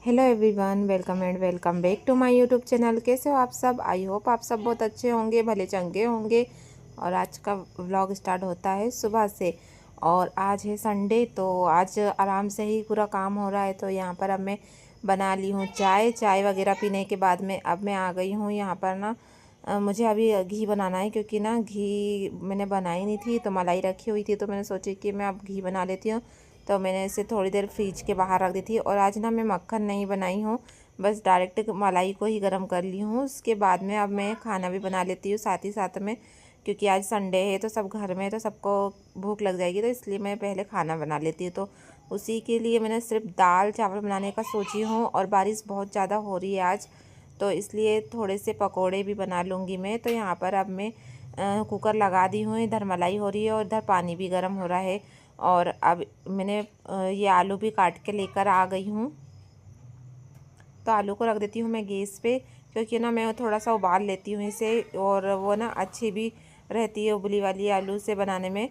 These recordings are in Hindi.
Hello everyone, welcome and welcome back to my YouTube channel. कैसे हो आप सब? आई होप आप सब बहुत अच्छे होंगे, भले चंगे होंगे। और आज का व्लॉग स्टार्ट होता है सुबह से। और आज है संडे, तो आज आराम से ही पूरा काम हो रहा है। तो यहाँ पर अब मैं बना ली हूँ चाय वगैरह पीने के बाद में अब मैं आ गई हूँ यहाँ पर ना। मुझे अभी घी बनाना है, क्योंकि ना घी मैंने बनाई नहीं थी, तो मलाई रखी हुई थी, तो मैंने सोची कि मैं अब घी बना लेती हूँ। तो मैंने इसे थोड़ी देर फ्रिज के बाहर रख दी थी। और आज ना मैं मक्खन नहीं बनाई हूँ, बस डायरेक्ट मलाई को ही गर्म कर ली हूँ। उसके बाद में अब मैं खाना भी बना लेती हूँ साथ ही साथ में, क्योंकि आज संडे है तो सब घर में है, तो सबको भूख लग जाएगी, तो इसलिए मैं पहले खाना बना लेती हूँ। तो उसी के लिए मैंने सिर्फ दाल चावल बनाने का सोची हूँ। और बारिश बहुत ज़्यादा हो रही है आज, तो इसलिए थोड़े से पकोड़े भी बना लूँगी मैं। तो यहाँ पर अब मैं कुकर लगा दी हूँ, इधर मलाई हो रही है और इधर पानी भी गर्म हो रहा है। और अब मैंने ये आलू भी काट के लेकर आ गई हूँ। तो आलू को रख देती हूँ मैं गैस पे, क्योंकि ना मैं थोड़ा सा उबाल लेती हूँ इसे, और वो ना अच्छी भी रहती है उबली वाली आलू से बनाने में।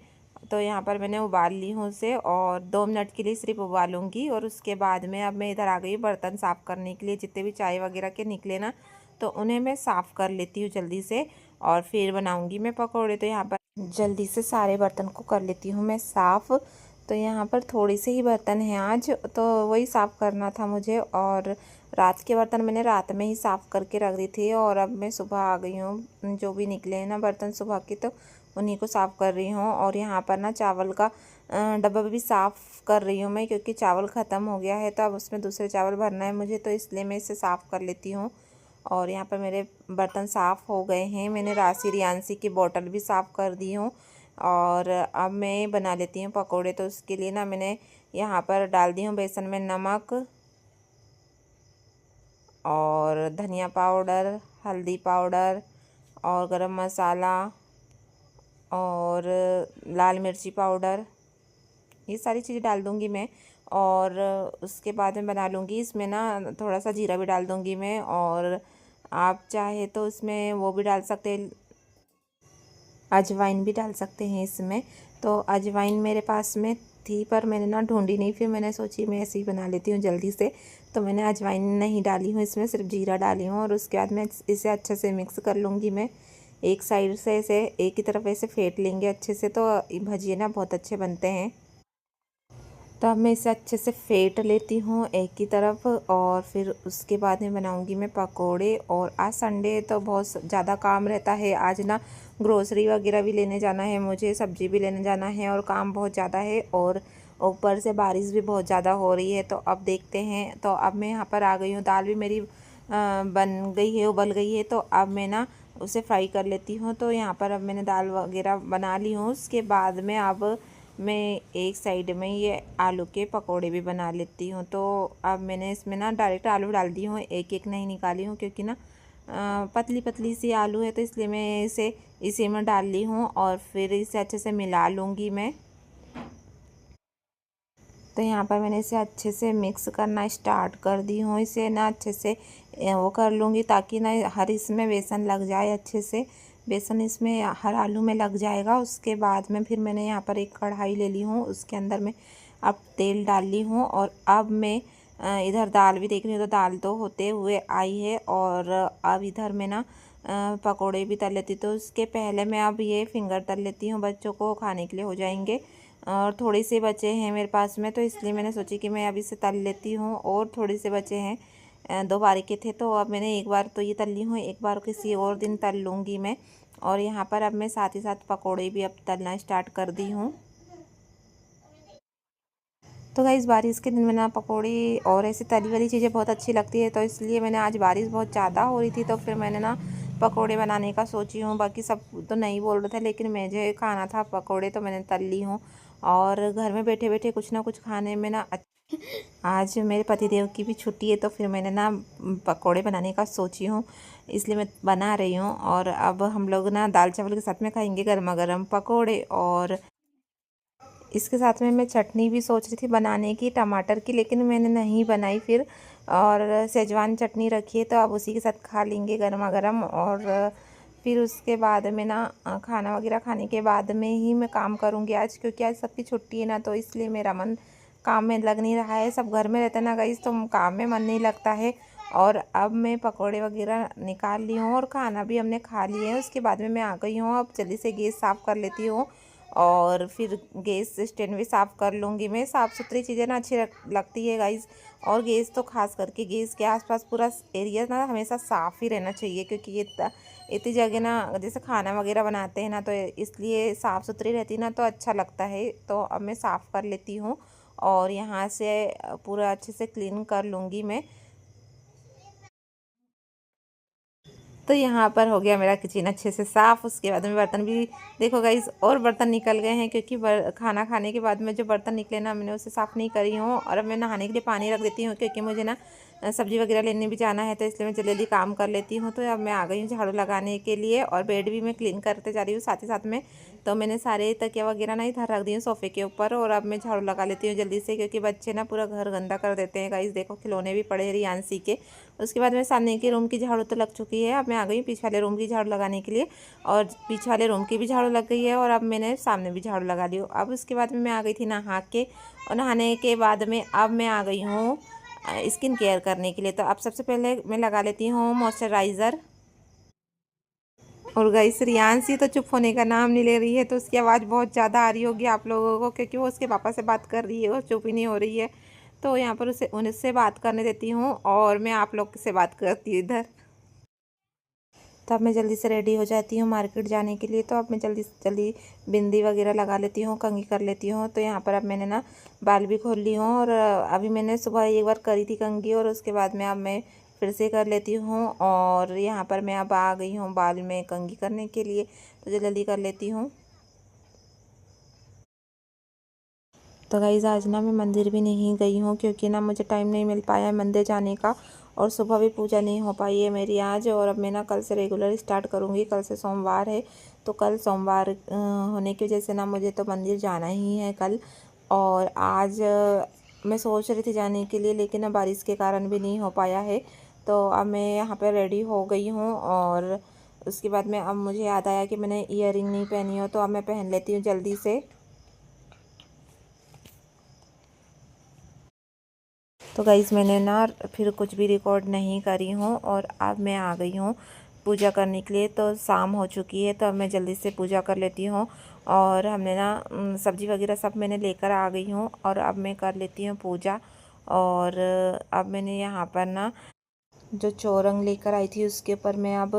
तो यहाँ पर मैंने उबाल ली हूँ उसे, और 2 मिनट के लिए सिर्फ उबालूँगी। और उसके बाद में अब मैं इधर आ गई बर्तन साफ़ करने के लिए। जितने भी चाय वगैरह के निकले ना, तो उन्हें मैं साफ़ कर लेती हूँ जल्दी से, और फिर बनाऊँगी मैं पकौड़े। तो यहाँ पर जल्दी से सारे बर्तन को कर लेती हूँ मैं साफ़। तो यहाँ पर थोड़े से ही बर्तन हैं आज, तो वही साफ़ करना था मुझे। और रात के बर्तन मैंने रात में ही साफ़ करके रख दी थी, और अब मैं सुबह आ गई हूँ। जो भी निकले हैं ना बर्तन सुबह के, तो उन्हीं को साफ़ कर रही हूँ। और यहाँ पर ना चावल का डब्बा भी साफ़ कर रही हूँ मैं, क्योंकि चावल ख़त्म हो गया है, तो अब उसमें दूसरे चावल भरना है मुझे, तो इसलिए मैं इसे साफ़ कर लेती हूँ। और यहाँ पर मेरे बर्तन साफ़ हो गए हैं। मैंने राशि रियांसी की बोतल भी साफ़ कर दी हूँ। और अब मैं बना लेती हूँ पकोड़े। तो उसके लिए ना मैंने यहाँ पर डाल दी हूँ बेसन में नमक, और धनिया पाउडर, हल्दी पाउडर, और गरम मसाला, और लाल मिर्ची पाउडर, ये सारी चीज़ें डाल दूँगी मैं। और उसके बाद में बना लूँगी इसमें ना थोड़ा सा जीरा भी डाल दूँगी मैं। और आप चाहे तो इसमें वो भी डाल सकते हैं, अजवाइन भी डाल सकते हैं इसमें। तो अजवाइन मेरे पास में थी, पर मैंने ना ढूंढी नहीं, फिर मैंने सोची मैं ऐसे ही बना लेती हूँ जल्दी से। तो मैंने अजवाइन नहीं डाली हूँ इसमें, सिर्फ जीरा डाली हूँ। और उसके बाद मैं इसे अच्छे से मिक्स कर लूँगी मैं। एक साइड से ऐसे एक ही तरफ ऐसे फेंट लेंगे अच्छे से, तो भजिए ना बहुत अच्छे बनते हैं। तो अब मैं इसे अच्छे से फेंट लेती हूँ एक ही तरफ, और फिर उसके बाद में बनाऊँगी मैं पकोड़े। और आज संडे है तो बहुत ज़्यादा काम रहता है। आज ना ग्रोसरी वगैरह भी लेने जाना है मुझे, सब्ज़ी भी लेने जाना है, और काम बहुत ज़्यादा है। और ऊपर से बारिश भी बहुत ज़्यादा हो रही है, तो अब देखते हैं। तो अब मैं यहाँ पर आ गई हूँ, दाल भी मेरी बन गई है, उबल गई है। तो अब मैं ना उसे फ्राई कर लेती हूँ। तो यहाँ पर अब मैंने दाल वगैरह बना ली हूँ। उसके बाद में अब मैं एक साइड में ये आलू के पकोड़े भी बना लेती हूँ। तो अब मैंने इसमें ना डायरेक्ट आलू डाल दी हूँ, एक एक नहीं निकाली हूँ, क्योंकि ना पतली पतली सी आलू है, तो इसलिए मैं इसे इसी में डाल ली हूँ। और फिर इसे अच्छे से मिला लूँगी मैं। तो यहाँ पर मैंने इसे अच्छे से मिक्स करना स्टार्ट कर दी हूँ। इसे ना अच्छे से वो कर लूँगी, ताकि ना हर इसमें बेसन लग जाए अच्छे से। बेसन इसमें हर आलू में लग जाएगा। उसके बाद में फिर मैंने यहाँ पर एक कढ़ाई ले ली हूँ, उसके अंदर मैं अब तेल डाल ली हूँ। और अब मैं इधर दाल भी देख रही हूँ, तो दाल तो होते हुए आई है। और अब इधर मैं ना पकोड़े भी तल लेती, तो उसके पहले मैं अब ये फिंगर तल लेती हूँ, बच्चों को खाने के लिए हो जाएंगे। और थोड़े से बचे हैं मेरे पास में, तो इसलिए मैंने सोची कि मैं अभी से तल लेती हूँ। और थोड़े से बचे हैं, 2 बारी के थे, तो अब मैंने एक बार तो ये तल ली हूँ, एक बार किसी और दिन तल लूँगी मैं। और यहाँ पर अब मैं साथ ही साथ पकोड़े भी अब तलना स्टार्ट कर दी हूँ। तो गाइस बारिश के दिन में ना पकौड़ी और ऐसी तली वाली चीज़ें बहुत अच्छी लगती है, तो इसलिए मैंने आज बारिश बहुत ज़्यादा हो रही थी, तो फिर मैंने ना पकोड़े बनाने का सोची हूँ। बाकी सब तो नहीं बोल रहे थे, लेकिन मुझे खाना था पकोड़े, तो मैंने तल ली हूँ। और घर में बैठे बैठे कुछ ना कुछ खाने में ना आज मेरे पतिदेव की भी छुट्टी है, तो फिर मैंने ना पकोड़े बनाने का सोची हूँ, इसलिए मैं बना रही हूँ। और अब हम लोग ना दाल चावल के साथ में खाएंगे गर्मा गर्म पकोड़े। और इसके साथ में मैं चटनी भी सोच रही थी बनाने की टमाटर की, लेकिन मैंने नहीं बनाई फिर। और सेजवान चटनी रखी है, तो अब उसी के साथ खा लेंगे गर्मा गर्म। और फिर उसके बाद में ना खाना वगैरह खाने के बाद में ही मैं काम करूँगी आज, क्योंकि आज सबकी छुट्टी है ना, तो इसलिए मेरा मन काम में लग नहीं रहा है। सब घर में रहते हैं ना गाइस, तो काम में मन नहीं लगता है। और अब मैं पकौड़े वगैरह निकाल ली हूँ और खाना भी हमने खा लिया है। उसके बाद में मैं आ गई हूँ। अब जल्दी से गैस साफ़ कर लेती हूँ और फिर गैस स्टैंड भी साफ़ कर लूँगी। मैं साफ़ सुथरी चीज़ें ना अच्छी लगती है गाइस। और गैस तो खास करके गैस के आसपास पूरा एरिया ना हमेशा साफ़ ही रहना चाहिए, क्योंकि ये इतनी जगह ना जैसे खाना वगैरह बनाते हैं ना, तो इसलिए साफ़ सुथरी रहती ना तो अच्छा लगता है। तो अब मैं साफ़ कर लेती हूँ और यहाँ से पूरा अच्छे से क्लीन कर लूँगी मैं। तो यहाँ पर हो गया मेरा किचन अच्छे से साफ़। उसके बाद में बर्तन भी देखो गाइस, और बर्तन निकल गए हैं, क्योंकि खाना खाने के बाद में जो बर्तन निकले ना मैंने उसे साफ़ नहीं करी हूँ। और अब मैं नहाने के लिए पानी रख देती हूँ, क्योंकि मुझे ना सब्ज़ी वगैरह लेने भी जाना है, तो इसलिए मैं जल्दी जल्दी काम कर लेती हूँ। तो अब मैं आ गई हूँ झाड़ू लगाने के लिए और बेड भी मैं क्लीन करते जा रही हूँ साथ ही साथ में। तो मैंने सारे तकिया वगैरह ना इधर रख दी हूँ सोफ़े के ऊपर, और अब मैं झाड़ू लगा लेती हूँ जल्दी से, क्योंकि बच्चे ना पूरा घर गंदा कर देते हैं गाइस। देखो खिलौने भी पड़े रियांसी के। उसके बाद में सामने के रूम की झाड़ू तो लग चुकी है। अब मैं आ गई पीछे वाले रूम की झाड़ू लगाने के लिए, और पीछे वाले रूम की भी झाड़ू लग गई है, और अब मैंने सामने भी झाड़ू लगा ली। अब उसके बाद में मैं आ गई थी नहा के, और नहाने के बाद में अब मैं आ गई हूँ स्किन केयर करने के लिए। तो अब सबसे पहले मैं लगा लेती हूँ मॉइस्चराइज़र। और गाइस रियांशी तो चुप होने का नाम नहीं ले रही है, तो उसकी आवाज़ बहुत ज़्यादा आ रही होगी आप लोगों को, क्योंकि वो उसके पापा से बात कर रही है और चुप ही नहीं हो रही है। तो यहाँ पर उसे उनसे बात करने देती हूँ और मैं आप लोग से बात करती हूँ इधर। तो अब मैं जल्दी से रेडी हो जाती हूँ मार्केट जाने के लिए। तो अब मैं जल्दी से जल्दी बिंदी वगैरह लगा लेती हूँ, कंघी कर लेती हूँ। तो यहाँ पर अब मैंने ना बाल भी खोल ली हूँ, और अभी मैंने सुबह एक बार करी थी कंघी, और उसके बाद में अब मैं फिर से कर लेती हूँ। और यहाँ पर मैं अब आ गई हूँ बाल में कंघी करने के लिए, तो जल्दी कर लेती हूँ। तो गाइज़ आज ना मैं मंदिर भी नहीं गई हूँ, क्योंकि ना मुझे टाइम नहीं मिल पाया है मंदिर जाने का, और सुबह भी पूजा नहीं हो पाई है मेरी आज। और अब मैं ना कल से रेगुलर स्टार्ट करूँगी। कल से सोमवार है, तो कल सोमवार होने की वजह से ना मुझे तो मंदिर जाना ही है कल। और आज मैं सोच रही थी जाने के लिए, लेकिन अब बारिश के कारण भी नहीं हो पाया है। तो अब मैं यहाँ पर रेडी हो गई हूँ, और उसके बाद में अब मुझे याद आया कि मैंने ईयरिंग नहीं पहनी हो, तो अब मैं पहन लेती हूँ जल्दी से। तो गाइज़ मैंने ना फिर कुछ भी रिकॉर्ड नहीं करी हूँ, और अब मैं आ गई हूँ पूजा करने के लिए। तो शाम हो चुकी है, तो अब मैं जल्दी से पूजा कर लेती हूँ। और हमने ना सब्ज़ी वगैरह सब मैंने लेकर आ गई हूँ, और अब मैं कर लेती हूँ पूजा। और अब मैंने यहाँ पर ना जो चौरंग लेकर आई थी उसके ऊपर मैं अब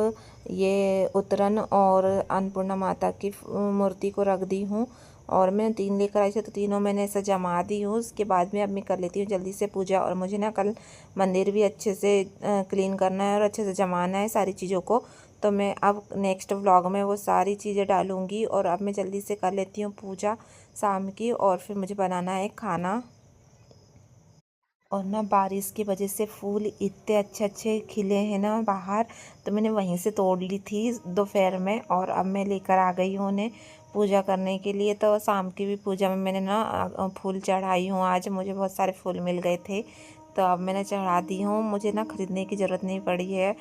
ये उतरन और अन्नपूर्णा माता की मूर्ति को रख दी हूँ। और मैं 3 लेकर आई थी, तो तीनों मैंने ऐसा जमा दी हूँ। उसके बाद में अब मैं कर लेती हूँ जल्दी से पूजा। और मुझे ना कल मंदिर भी अच्छे से क्लीन करना है और अच्छे से जमाना है सारी चीज़ों को। तो मैं अब नेक्स्ट व्लॉग में वो सारी चीज़ें डालूँगी। और अब मैं जल्दी से कर लेती हूँ पूजा शाम की, और फिर मुझे बनाना है खाना। और ना बारिश की वजह से फूल इतने अच्छे अच्छे खिले हैं ना बाहर, तो मैंने वहीं से तोड़ ली थी दोपहर में, और अब मैं लेकर आ गई हूँ उन्हें पूजा करने के लिए। तो शाम की भी पूजा में मैंने ना फूल चढ़ाई हूँ। आज मुझे बहुत सारे फूल मिल गए थे, तो अब मैंने चढ़ा दी हूँ। मुझे ना ख़रीदने की ज़रूरत नहीं पड़ी है,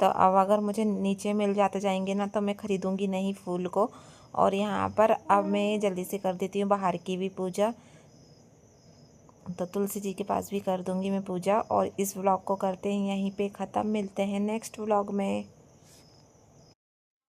तो अब अगर मुझे नीचे मिल जाते जाएंगे ना तो मैं ख़रीदूँगी नहीं फूल को। और यहाँ पर अब मैं जल्दी से कर देती हूँ बाहर की भी पूजा। तो तुलसी जी के पास भी कर दूंगी मैं पूजा। और इस व्लॉग को करते हैं यहीं पे ख़त्म। मिलते हैं नेक्स्ट व्लॉग में।